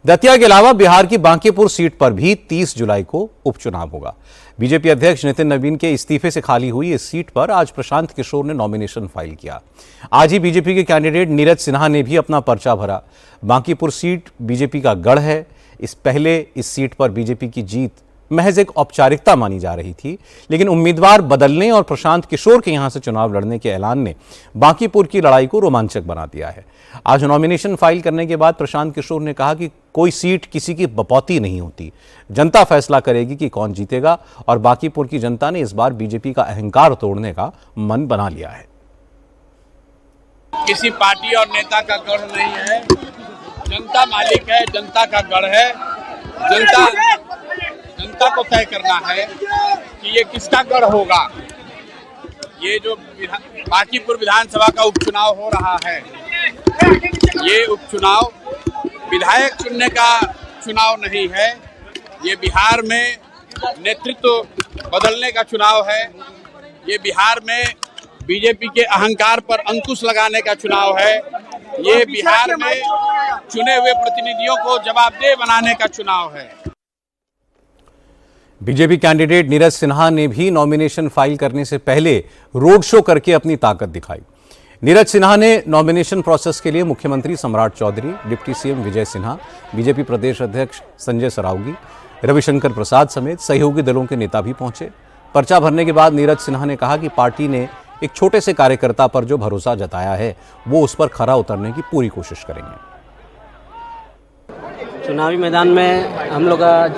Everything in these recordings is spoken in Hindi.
दतिया के अलावा बिहार की बांकीपुर सीट पर भी 30 जुलाई को उपचुनाव होगा। बीजेपी अध्यक्ष नितिन नवीन के इस्तीफे से खाली हुई इस सीट पर आज प्रशांत किशोर ने नॉमिनेशन फाइल किया। आज ही बीजेपी के कैंडिडेट नीरज सिन्हा ने भी अपना पर्चा भरा। बांकीपुर सीट बीजेपी का गढ़ है। इस सीट पर बीजेपी की जीत महज एक औपचारिकता मानी जा रही थी, लेकिन उम्मीदवार बदलने और प्रशांत किशोर के यहां से चुनाव लड़ने के ऐलान ने बांकीपुर की लड़ाई को रोमांचक बना दिया है। आज नॉमिनेशन फाइल करने के बाद प्रशांत किशोर ने कहा कि कोई सीट किसी की बपौती नहीं होती, जनता फैसला करेगी कि कौन जीतेगा और बांकीपुर की जनता ने इस बार बीजेपी का अहंकार तोड़ने का मन बना लिया है। किसी पार्टी और नेता का गढ़ नहीं है, जनता मालिक है, जनता का गढ़ है। जनता को तय करना है कि ये किसका गढ़ होगा। ये जो बांकीपुर विधानसभा का उपचुनाव हो रहा है, ये उपचुनाव विधायक चुनने का चुनाव नहीं है, ये बिहार में नेतृत्व बदलने का चुनाव है। ये बिहार में बीजेपी के अहंकार पर अंकुश लगाने का चुनाव है। ये बिहार में चुने हुए प्रतिनिधियों को जवाबदेह बनाने का चुनाव है। बीजेपी कैंडिडेट नीरज सिन्हा ने भी नॉमिनेशन फाइल करने से पहले रोड शो करके अपनी ताकत दिखाई। नीरज सिन्हा ने नॉमिनेशन प्रोसेस के लिए मुख्यमंत्री सम्राट Chaudhary, deputy CM Vijay Sinha, BJP प्रदेश अध्यक्ष संजय सरावगी, रविशंकर प्रसाद समेत सहयोगी दलों के नेता भी पहुंचे। पर्चा भरने के बाद नीरज सिन्हा ने कहा कि पार्टी ने एक छोटे से कार्यकर्ता पर जो भरोसा जताया है, वो उस पर खरा उतरने की पूरी कोशिश करेंगे। चुनावी मैदान में हम लोग का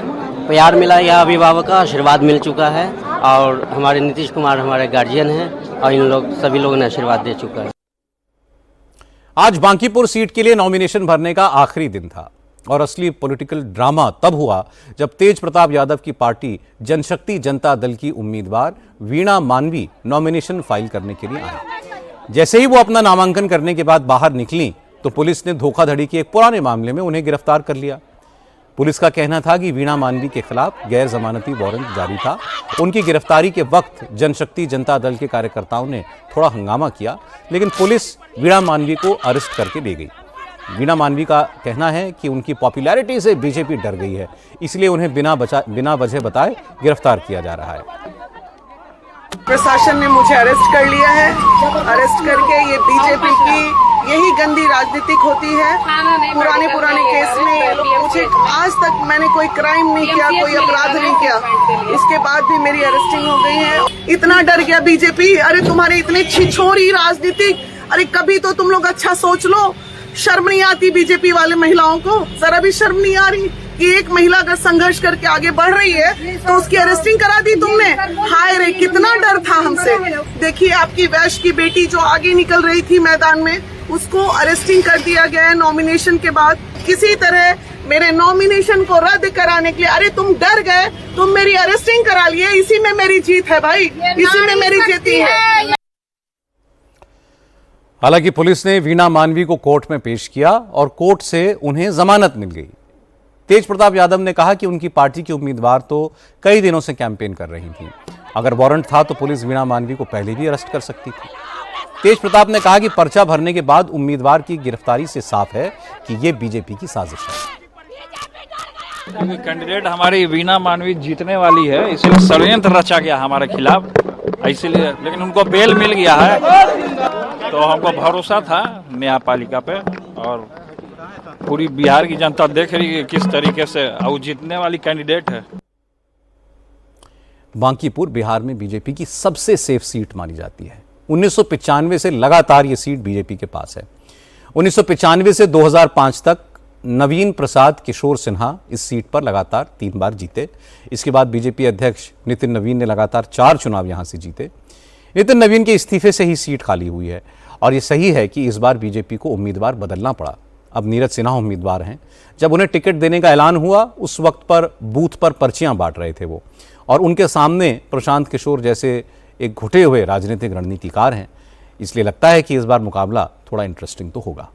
प्यार मिला या अभिभावक का आशीर्वाद मिल चुका है और हमारे नीतीश कुमार हमारे गार्जियन हैं और इन लोग सभी लोगों ने आशीर्वाद दे चुका है। आज बांकीपुर सीट के लिए नॉमिनेशन भरने का आखिरी दिन था और असली पॉलिटिकल ड्रामा तब हुआ जब तेज प्रताप यादव की पार्टी जनशक्ति जनता दल की उम्मीदवार वीणा मानवी नॉमिनेशन फाइल करने के लिए आई। जैसे ही वो अपना नामांकन करने के बाद बाहर निकली तो पुलिस ने धोखाधड़ी के एक पुराने मामले में उन्हें गिरफ्तार कर लिया। पुलिस का कहना था कि वीणा मानवी के खिलाफ गैर जमानती वारंट जारी था। उनकी गिरफ्तारी के वक्त जनशक्ति जनता दल के कार्यकर्ताओं ने थोड़ा हंगामा किया, लेकिन पुलिस वीणा मानवी को अरेस्ट करके ले गई। वीणा मानवी का कहना है कि उनकी पॉपुलैरिटी से बीजेपी डर गई है, इसलिए उन्हें बिना वजह बताए गिरफ्तार किया जा रहा है। प्रशासन ने मुझे अरेस्ट कर लिया है। अरेस्ट करके ये बीजेपी की यही गंदी राजनीतिक होती है। पुराने केस में मुझे आज तक मैंने कोई क्राइम नहीं किया, कोई अपराध नहीं किया, इसके बाद भी मेरी अरेस्टिंग हो गई है। इतना डर गया बीजेपी। अरे तुम्हारे इतने छिछोरी राजनीतिक, अरे कभी तो तुम लोग अच्छा सोच लो। शर्म नहीं आती बीजेपी वाले महिलाओं को? जरा भी शर्म नहीं आ रही कि एक महिला अगर संघर्ष करके आगे बढ़ रही है तो उसकी अरेस्टिंग करा दी तुमने। हाय रे, कितना डर था हमसे। देखिए, आपकी वैश्य की बेटी जो आगे निकल रही थी मैदान में, उसको अरेस्टिंग कर दिया गया है नॉमिनेशन के बाद। किसी तरह मेरे नॉमिनेशन को रद्द कराने के लिए, अरे तुम डर गए, तुम मेरी अरेस्टिंग करा लिए। इसी में मेरी जीत है भाई, इसी में मेरी जीती है। हालांकि पुलिस ने वीणा मानवी को कोर्ट में पेश किया और कोर्ट से उन्हें जमानत मिल गई। तेज प्रताप यादव ने कहा कि उनकी पार्टी की उम्मीदवार तो कई दिनों से कैंपेन कर रही थी। अगर वारंट था तो पुलिस वीणा मानवी को पहले भी अरेस्ट कर सकती थी। तेज प्रताप ने कहा कि पर्चा भरने के बाद उम्मीदवार की गिरफ्तारी से साफ है कि ये बीजेपी की साजिश है। कैंडिडेट हमारी वीणा मानवी जीतने वाली है, इसलिए षड्यंत्र रचा गया हमारे खिलाफ, इसीलिए। लेकिन उनको बेल मिल गया है, तो हमको भरोसा था न्यायपालिका पे और पूरी बिहार की जनता देख रही है किस तरीके से वो जीतने वाली कैंडिडेट है। बांकीपुर बिहार में बीजेपी की सबसे सेफ सीट मानी जाती है। 1995 से लगातार ये सीट बीजेपी के पास है। 1995 से 2005 तक नवीन प्रसाद किशोर सिन्हा इस सीट पर लगातार 3 बार जीते। इसके बाद बीजेपी अध्यक्ष नितिन नवीन ने लगातार 4 चुनाव यहां से जीते। नितिन नवीन के इस्तीफे से ही सीट खाली हुई है और ये सही है कि इस बार बीजेपी को उम्मीदवार बदलना पड़ा। अब नीरज सिन्हा उम्मीदवार हैं। जब उन्हें टिकट देने का ऐलान हुआ, उस वक्त पर बूथ पर पर्चियां बांट रहे थे वो, और उनके सामने प्रशांत किशोर जैसे एक घुटे हुए राजनीतिक रणनीतिकार हैं। इसलिए लगता है कि इस बार मुकाबला थोड़ा इंटरेस्टिंग तो होगा।